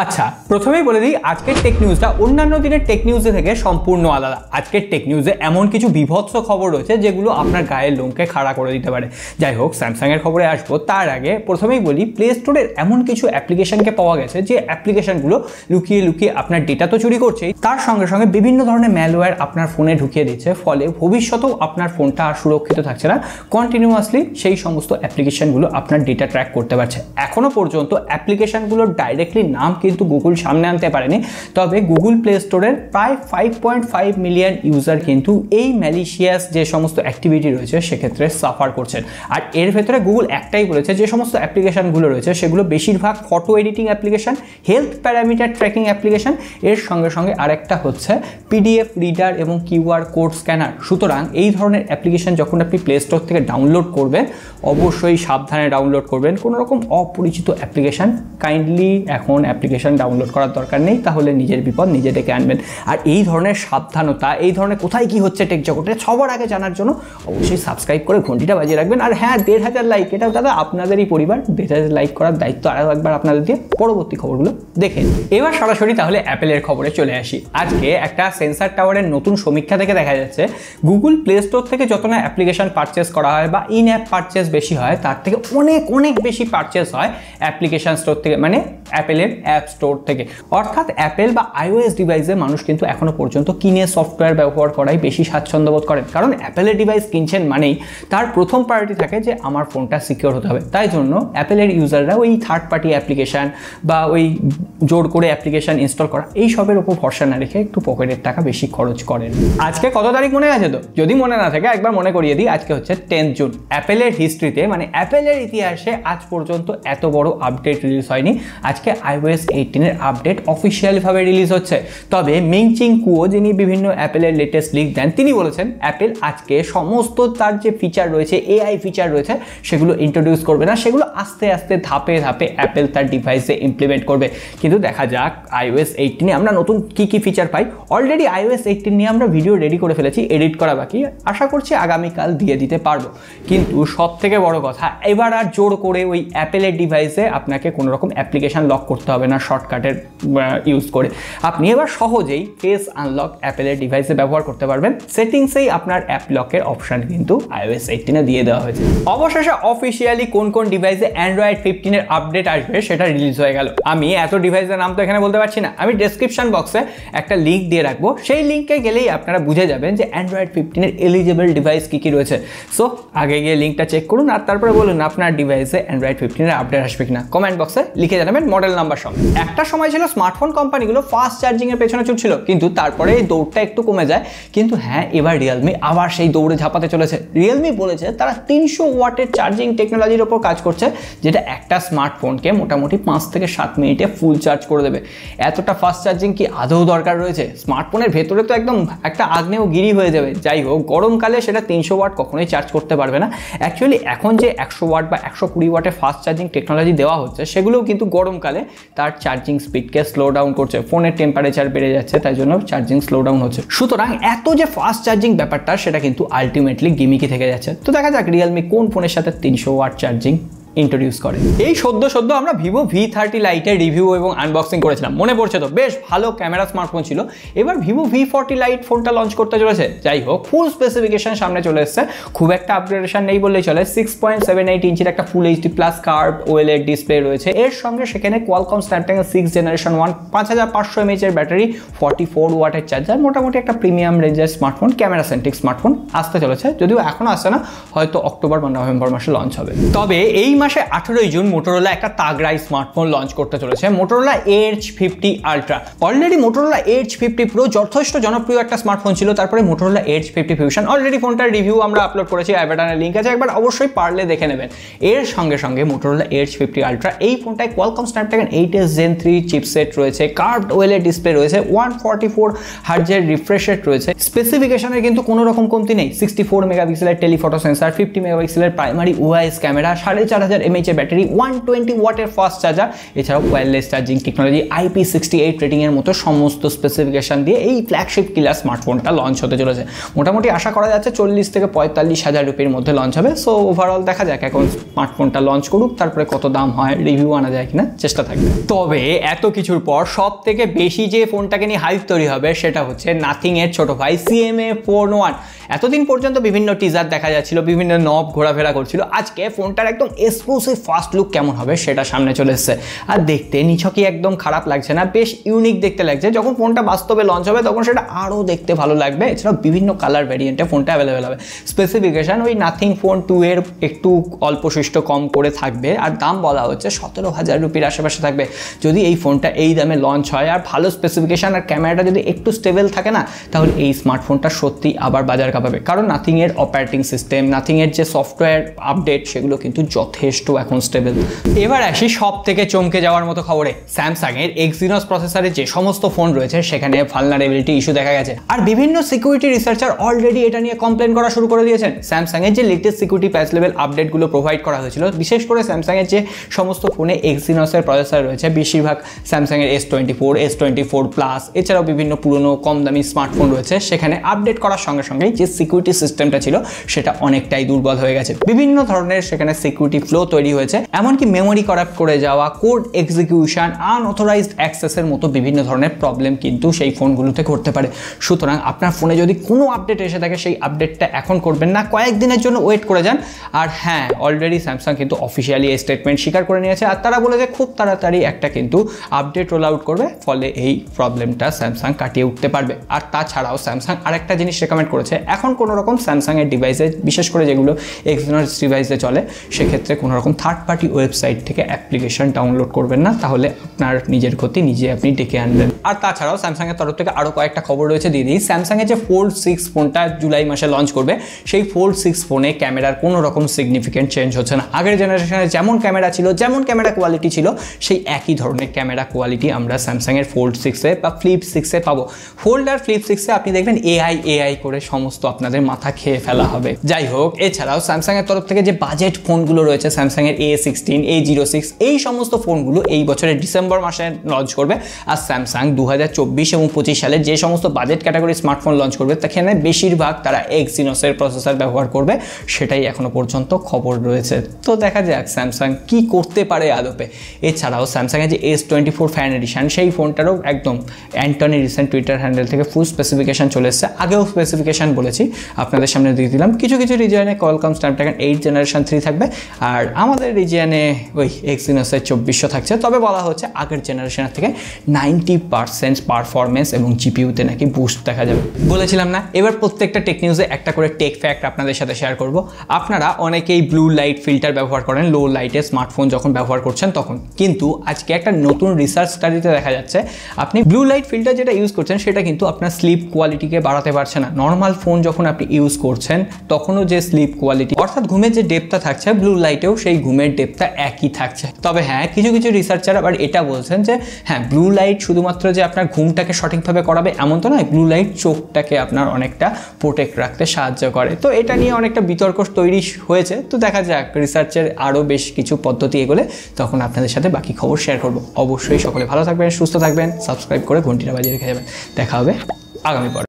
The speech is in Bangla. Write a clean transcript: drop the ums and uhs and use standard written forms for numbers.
আচ্ছা, প্রথমেই বলে দিই আজকের টেক নিউজটা অন্যান্য দিনের টেক নিউজে থেকে সম্পূর্ণ আলাদা। আজকের টেক নিউজে এমন কিছু বিভৎস খবর রয়েছে যেগুলো আপনার গায়ের লোমকে খাড়া করে দিতে পারে। যাই হোক, স্যামসাংয়ের খবরে আসবো তার আগে প্রথমেই বলি প্লে স্টোরের এমন কিছু অ্যাপ্লিকেশনকে পাওয়া গেছে যে অ্যাপ্লিকেশনগুলো লুকিয়ে লুকিয়ে আপনার ডেটা তো চুরি করছেই, তার সঙ্গে সঙ্গে বিভিন্ন ধরনের ম্যালওয়্যার আপনার ফোনে ঢুকিয়ে দিচ্ছে, ফলে ভবিষ্যতেও আপনার ফোনটা আর সুরক্ষিত থাকছে না। কন্টিনিউয়াসলি সেই সমস্ত অ্যাপ্লিকেশনগুলো আপনার ডেটা ট্র্যাক করতে পারছে। এখনো পর্যন্ত অ্যাপ্লিকেশনগুলোর ডাইরেক্টলি নাম কিন্তু গুগল সামনে আনতে পারেনি, তবে গুগল প্লে স্টোরের প্রায় 5.5 মিলিয়ন ইউজার কিন্তু এই ম্যালিশিয়াস যে সমস্ত অ্যাক্টিভিটি রয়েছে সেক্ষেত্রে সাফার করছেন। আর এর ভেতরে গুগল একটাই বলেছে, যে সমস্ত অ্যাপ্লিকেশনগুলো রয়েছে সেগুলো বেশিরভাগ photo editing application, health parameter tracking application, এর সঙ্গে সঙ্গে আরেকটা হচ্ছে পিডিএফ রিডার এবং কিউআর কোড স্ক্যানার। সুতরাং এই ধরনের অ্যাপ্লিকেশন যখন আপনি প্লে স্টোর থেকে ডাউনলোড করবেন অবশ্যই সাবধানে ডাউনলোড করবেন। কোনো রকম অপরিচিত অ্যাপ্লিকেশন কাইন্ডলি এখন অ্যাপ্লিকেশন ডাউনলোড করার দরকার নেই, তাহলে নিজের বিপদ নিজে ডেকে আনবেন। আর এই ধরনের সাবধানতা, এই ধরনের কোথায় কি হচ্ছে টেক জগতে সবার আগে জানার জন্য অবশ্যই সাবস্ক্রাইব করে ঘন্টিটা বাজিয়ে রাখবেন। আর হ্যাঁ, 1,500 লাইক, এটা দাদা আপনাদেরই পরিবার, 1,500 লাইক করার দায়িত্ব আরও একবার আপনাদের দিয়ে পরবর্তী খবরগুলো দেখেন। এবার সরাসরি তাহলে অ্যাপেলের খবরে চলে আসি। আজকে একটা সেন্সার টাওয়ারের নতুন সমীক্ষা থেকে দেখা যাচ্ছে গুগল প্লে স্টোর থেকে যত না অ্যাপ্লিকেশন পারচেস করা হয় বা ইন অ্যাপ পারচেস বেশি হয়, তার থেকে অনেক অনেক বেশি পারচেস হয় অ্যাপ্লিকেশন স্টোর থেকে, মানে অ্যাপেলের অ্যাপ স্টোর থেকে। অর্থাৎ অ্যাপেল বা আইওএস ডিভাইসে মানুষ কিন্তু এখনো পর্যন্ত কিনে সফটওয়্যার ব্যবহার করাই বেশি স্বাচ্ছন্দ্য বোধ করেন, কারণ অ্যাপেলের ডিভাইস কিনছেন মানেই তার প্রথম প্রায়োরিটি থাকে যে আমার ফোনটা সিকিউর হতে হবে। তাই জন্য অ্যাপেলের ইউজাররা ওই থার্ড পার্টি অ্যাপ্লিকেশান বা ওই জোর করে অ্যাপ্লিকেশান ইনস্টল করা এই সবের উপর ভরসা না রেখে একটু পকেটের টাকা বেশি খরচ করেন। আজকে কত তারিখ মনে আছে তো? যদি মনে না থাকে একবার মনে করিয়ে দিই, আজকে হচ্ছে 10 জুন। অ্যাপেলের হিস্ট্রিতে মানে অ্যাপেলের ইতিহাসে আজ পর্যন্ত এত বড় আপডেট রিলিজ হয়নি। আজকে iOS 18 এর আপডেট অফিসিয়ালিভাবে রিলিজ হচ্ছে। তবে মিং-চিং কুও, যিনি বিভিন্ন অ্যাপেলের লেটেস্ট লিক দেন, তিনি বলেছেন অ্যাপেল আজকে সমস্ত তার যে ফিচার রয়েছে, এআই ফিচার রয়েছে, সেগুলো ইন্ট্রোডিউস করবে না, সেগুলো আস্তে আস্তে ধাপে ধাপে অ্যাপেল তার ডিভাইসে ইমপ্লিমেন্ট করবে। কিন্তু দেখা যাক iOS 18 এ আমরা নতুন কি কি ফিচার পাই। অলরেডি iOS 18 নিয়ে আমরা ভিডিও রেডি করে ফেলেছি, এডিট করা বাকি, আশা করছি আগামীকাল দিয়ে দিতে পারবো। কিন্তু সব থেকে বড় কথা, এবার আর জোর করে ওই অ্যাপেলের ডিভাইসে আপনাকে কোনো রকম অ্যাপ্লিকেশন লক করতে হবে না শর্টকাটের ইউজ করে। আপনি এবার সহজেই ফেস আনলক অ্যাপেলের ডিভাইসে ব্যবহার করতে পারবেন। সেটিংসেই আপনার অ্যাপ লকের অপশান কিন্তু iOS 18 এ দিয়ে দেওয়া হয়েছে। অবশেষে অফিসিয়ালি কোন কোন ডিভাইসে অ্যান্ড্রয়েড 15 এর আপডেট আসবে সেটা রিলিজ হয়ে গেল। আমি এত ডিভাইসের নাম তো এখানে বলতে পারছি না, আমি ডেসক্রিপশন বক্সে একটা লিঙ্ক দিয়ে রাখবো, সেই লিঙ্কে গেলেই আপনারা বুঝে যাবেন যে অ্যান্ড্রয়েড 15 এর এলিজিবল ডিভাইস কী কী রয়েছে। সো আগে গিয়ে লিঙ্কটা চেক করুন আর তারপরে বলুন আপনার ডিভাইসে অ্যান্ড্রয়েড 15 এর আপডেট আসবে কিনা। কমেন্ট বক্সে লিখে জানাবেন মডেল নাম্বার সঙ্গে। একটা সময় ছিল স্মার্টফোন কোম্পানিগুলো ফাস্ট চার্জিং এর পেছনে ছুটছিল, কিন্তু তারপরে এই দৌড়টা একটু কমে যায়। কিন্তু হ্যাঁ, এবার রিয়েলমি আবার সেই দৌড়ে ঝাঁপাতে চলেছে। রিয়েলমি বলেছে তারা 300 ওয়াটের চার্জিং টেকনোলজির ওপর কাজ করছে, যেটা একটা স্মার্টফোনকে মোটামুটি 5 থেকে 7 মিনিটে ফুল চার্জ করে দেবে। এতটা ফাস্ট চার্জিং কি আদৌ দরকার রয়েছে? স্মার্টফোনের ভেতরে তো একদম একটা আগ্নেয়গিরি হয়ে যাবে। যাই হোক, গরমকালে সেটা 300 ওয়াট কখনোই চার্জ করতে পারবে না। অ্যাকচুয়ালি এখন যে 100 ওয়াট বা 120 ওয়াটের ফাস্ট চার্জিং টেকনোলজি দেওয়া হচ্ছে, সেগুলোও কিন্তু গরমকালে তার চার্জিং স্পিডকে স্লো ডাউন করছে। ফোনের টেম্পারেচার বেড়ে যাচ্ছে, তাই জন্য চার্জিং স্লো ডাউন হচ্ছে। সুতরাং এত যে ফাস্ট চার্জিং ব্যাপারটা, সেটা কিন্তু আলটিমেটলি গিমিকি থেকে যাচ্ছে। তো দেখা যাক রিয়েলমি কোন ফোনের সাথে 300 ওয়াট চার্জিং ইন্ট্রোডিউস করে। এই সদ্য আমরা ভিভো V30 লাইটের রিভিউ এবং আনবক্সিং করেছিলাম, মনে পড়ছে তো? বেশ ভালো ক্যামেরা স্মার্টফোন ছিল। এবার ভিভো V40 লাইট ফোনটা লঞ্চ করতে চলেছে। যাই হোক, ফুল স্পেসিফিকেশন সামনে চলে এসছে, খুব একটা আপগ্রেডেশন নেই বললেই চলে। 6.78 ইঞ্চির একটা ফুল HD plus curve OLED display রয়েছে। এর সঙ্গে সেখানে কোয়ালকম স্ন্যাপড্রাগন 6 জেনারেশন 1 5500 mAh এর ব্যাটারি, 44 ওয়াটের চার্জার। মোটামুটি একটা প্রিমিয়াম রেঞ্জের স্মার্টফোন, ক্যামেরা সেন্ট্রিক স্মার্টফোন আসতে চলেছে। যদিও এখনো আসছে না, হয়তো অক্টোবর বা নভেম্বর মাসে লঞ্চ হবে। তবে এই মাসে 18 জুন মোটোরোলা একটা তাগড়াই স্মার্টফোন লঞ্চ করতে চলেছে, Motorola Edge 50 Ultra। Already Motorola Edge 50 Pro যথেষ্ট জনপ্রিয় একটা স্মার্টফোন ছিল। তারপরে মোটোরোলা Edge 50 Fusion, অলরেডি ফোনটার রিভিউ আমরা আপলোড করেছি, আই বাটনের লিঙ্ক আছে, একবার অবশ্যই পারলে দেখে নেবেন। এর সঙ্গে সঙ্গে মোটোরোলা Edge 50 Ultra, এই ফোনটায় কোয়ালকম স্ন্যাপড্রাগন 8s Gen 3 চিপসেট রয়েছে, কার্ভড OLED ডিসপ্লে রয়েছে, 144 হার্জের রিফ্রেশ রেট রয়েছে। স্পেসিফিকেশনের কিন্তু কোনো রকম কমতি নেই। 64 মেগাপিক্সেলের টেলিফটো সেন্সার, 50 মেগাপিক্সেলের প্রাইমারি OIS ক্যামেরা, 4500 5000 mAh এর ব্যাটারি, 120 ওয়াটের ফাস্ট চার্জার, এছাড়াও wireless charging technology, IP68 rating এর মতো সমস্ত স্পেসিফিকেশন দিয়ে এই ফ্ল্যাগশিপ কিলার স্মার্টফোনটা লঞ্চ হতে চলেছে। মোটামুটি আশা করা যাচ্ছে 40 থেকে 45,000 রুপির মধ্যে লঞ্চ হবে। সো ওভারঅল দেখা যাক এখন স্মার্টফোনটা লঞ্চ করুক, তারপরে কত দাম হয়, রিভিউ আনা যায় কিনা, চেষ্টা থাকবে। তবে এত কিছুর পর সব থেকে বেশি যে ফোনটাকে নিয়ে হাইপ তৈরি হবে সেটা হচ্ছে নাথিং এর ছোট ভাই CMA 401। এতদিন পর্যন্ত বিভিন্ন টিজার দেখা যাচ্ছিল, বিভিন্ন নব ঘোরাফেরা করছিল, আজকে ফোনটার একদম এক্সক্লুসিভ ফার্স্ট লুক কেমন হবে সেটা সামনে চলে এসেছে। আর দেখতে নিছকই একদম খারাপ লাগছে না, বেশ ইউনিক দেখতে লাগছে। যখন ফোনটা বাস্তবে লঞ্চ হবে তখন সেটা আরও দেখতে ভালো লাগবে। এছাড়াও বিভিন্ন কালার ভ্যারিয়েন্টে ফোনটা অ্যাভেলেবেল হবে। স্পেসিফিকেশান ওই নাথিং ফোন 2 এর একটু অল্পশিষ্ট কম করে থাকবে, আর দাম বলা হচ্ছে 17,000 রুপির আশেপাশে থাকবে। যদি এই ফোনটা এই দামে লঞ্চ হয় আর ভালো স্পেসিফিকেশান আর ক্যামেরাটা যদি একটু স্টেবল থাকে না, তাহলে এই স্মার্টফোনটা সত্যি আবার বাজার কাঁপাবে। কারণ নাথিং এর অপারেটিং সিস্টেম, নাথিং এর যে সফটওয়্যার আপডেট, সেগুলো কিন্তু যথেষ্ট এখন স্টেবল। এবার আসি সব থেকে চমকে যাওয়ার মতো খবরে। স্যামসাং এর এক্সিনোস প্রসেসরের যে সমস্ত ফোন রয়েছে সেখানে ভালনারেবিলিটি ইস্যু দেখা গেছে, আর বিভিন্ন সিকিউরিটি রিসার্চার অলরেডি এটা নিয়ে কমপ্লেন করা শুরু করে দিয়েছেন। স্যামসাং এর যে লেটেস্ট সিকিউরিটি প্যাচ লেভেল আপডেটগুলো প্রোভাইড করা হয়েছিল, বিশেষ করে স্যামসাং এর যে সমস্ত ফোনে এক্সিনোসের প্রসেসর রয়েছে, বেশিরভাগ স্যামসাং এর S24, S24 প্লাস, এছাড়াও বিভিন্ন পুরনো কম দামি স্মার্টফোন রয়েছে, সেখানে আপডেট করার সঙ্গে সঙ্গে যে সিকিউরিটি সিস্টেমটা ছিল সেটা অনেকটাই দুর্বল হয়ে গেছে। বিভিন্ন ধরনের সেখানে সিকিউরিটি ফ্লো তৈরি হয়েছে, এমনকি মেমোরি করাপ্ট করে যাওয়া, কোড এক্সিকিউশন, আনঅথরাইজড অ্যাক্সেসের মতো বিভিন্ন ধরনের প্রবলেম কিন্তু সেই ফোনগুলোতে করতে পারে। সুতরাং আপনার ফোনে যদি কোনো আপডেট এসে থাকে, সেই আপডেটটা এখন করবেন না, কয়েকদিনের জন্য ওয়েট করে যান। আর হ্যাঁ, অলরেডি স্যামসাং কিন্তু অফিসিয়ালি এই স্টেটমেন্ট স্বীকার করে নিয়েছে, আর তারা বলেছে খুব তাড়াতাড়ি একটা কিন্তু আপডেট রোল আউট করবে, ফলে এই প্রবলেমটা স্যামসাং কাটিয়ে উঠতে পারবে। আর তাছাড়াও স্যামসাং আরেকটা জিনিস রেকমেন্ড করেছে, এখন কোনো রকম স্যামসাং এর ডিভাইসে, বিশেষ করে যেগুলো এক্সিনোস ডিভাইসে চলে, সেক্ষেত্রে কোনো রকম থার্ড পার্টি ওয়েবসাইট থেকে অ্যাপ্লিকেশন ডাউনলোড করবেন না, তাহলে আপনার নিজের ক্ষতি নিজে আপনি ডেকে আনবেন। আর তাছাড়াও স্যামসাং এর তরফ থেকে আরও কয়েকটা খবর রয়েছে দিদি। স্যামসাং এর যে Fold 6 ফোনটা জুলাই মাসে লঞ্চ করবে, সেই Fold 6 ফোনে ক্যামেরার কোনো রকম সিগনিফিকেন্ট চেঞ্জ হচ্ছে না। আগের জেনারেশনে যেমন ক্যামেরা ছিল, যেমন ক্যামেরা কোয়ালিটি ছিল, সেই একই ধরনের ক্যামেরা কোয়ালিটি আমরা স্যামসাং এর Fold 6 এ বা Flip 6 এ পাবো। ফোল্ড আর Flip 6 এ আপনি দেখবেন AI করে সমস্ত আপনাদের মাথা খেয়ে ফেলা হবে। যাই হোক, এছাড়াও স্যামসাং এর তরফ থেকে যে বাজেট ফোনগুলো রয়েছে, স্যামসাং এর A16, A06, এই সমস্ত ফোনগুলো এই বছরের ডিসেম্বর মাসে লঞ্চ করবে। আর স্যামসাং 2024 এবং 25 সালে যে সমস্ত বাজেট ক্যাটাগরি স্মার্টফোন লঞ্চ করবে, সেখানে বেশিরভাগ তারা এক্সিনোসের প্রসেসর ব্যবহার করবে, সেটাই এখনো পর্যন্ত খবর রয়েছে। তো দেখা যাক স্যামসাং কি করতে পারে আদপে। এছাড়াও স্যামসাং এর যে S24 ফ্যান এডিশন, সেই ফোনটারও একদম অ্যান্টনি রিসেন্ট টুইটার হ্যান্ডেল থেকে ফুল স্পেসিফিকেশন চলে এসেছে। আগেও স্পেসিফিকেশন বলেছি, আপনাদের সামনে দিয়ে দিলাম। কিছু কিছু রিজিয়নে কোয়ালকম স্ন্যাপড্রাগন 8 জেনারেশন 3 থাকবে, আর আমাদের রিজিয়নে ওই এক্সিনোসের 2400 থাকছে। তবে বলা হচ্ছে আগের জেনারেশনের থেকে 90% পারফরমেন্স এবং জিপিইউতে নাকি বুস্ট দেখা যাবে। বলেছিলাম না, এবার প্রত্যেকটা টেক নিউজে একটা করে টেক ফ্যাক্ট আপনাদের সাথে শেয়ার করব। আপনারা অনেকেই ব্লু লাইট ফিল্টার ব্যবহার করেন লো লাইটে স্মার্টফোন যখন ব্যবহার করছেন তখন, কিন্তু আজকে একটা নতুন রিসার্চ স্টাডিতে দেখা যাচ্ছে আপনি ব্লু লাইট ফিল্টার যেটা ইউজ করছেন সেটা কিন্তু আপনার স্লিপ কোয়ালিটিকে বাড়াতে পারছে না। নর্মাল ফোন যখন আপনি ইউজ করছেন তখনও যে স্লিপ কোয়ালিটি, অর্থাৎ ঘুমের যে ডেপটা থাকছে, ব্লু লাইটেও সেই ঘুমের ডেপটা একই থাকছে। তবে হ্যাঁ, কিছু কিছু রিসার্চার আবার এটা বলছেন যে হ্যাঁ, ব্লু লাইট শুধুমাত্র যে আপনার ঘুমটাকে সঠিকভাবে করাবে এমন তো নয়, ব্লু লাইট চোখটাকে আপনার অনেকটা প্রোটেক্ট রাখতে সাহায্য করে। তো এটা নিয়ে অনেকটা বিতর্ক তৈরি হয়েছে। তো দেখা যাক, রিসার্চের আরও বেশ কিছু পদ্ধতি এগোলে তখন আপনাদের সাথে বাকি খবর শেয়ার করব। অবশ্যই সকলে ভালো থাকবেন, সুস্থ থাকবেন, সাবস্ক্রাইব করে ঘন্টিটা বাজিয়ে রেখে যাবেন। দেখা হবে আগামী পর্বে।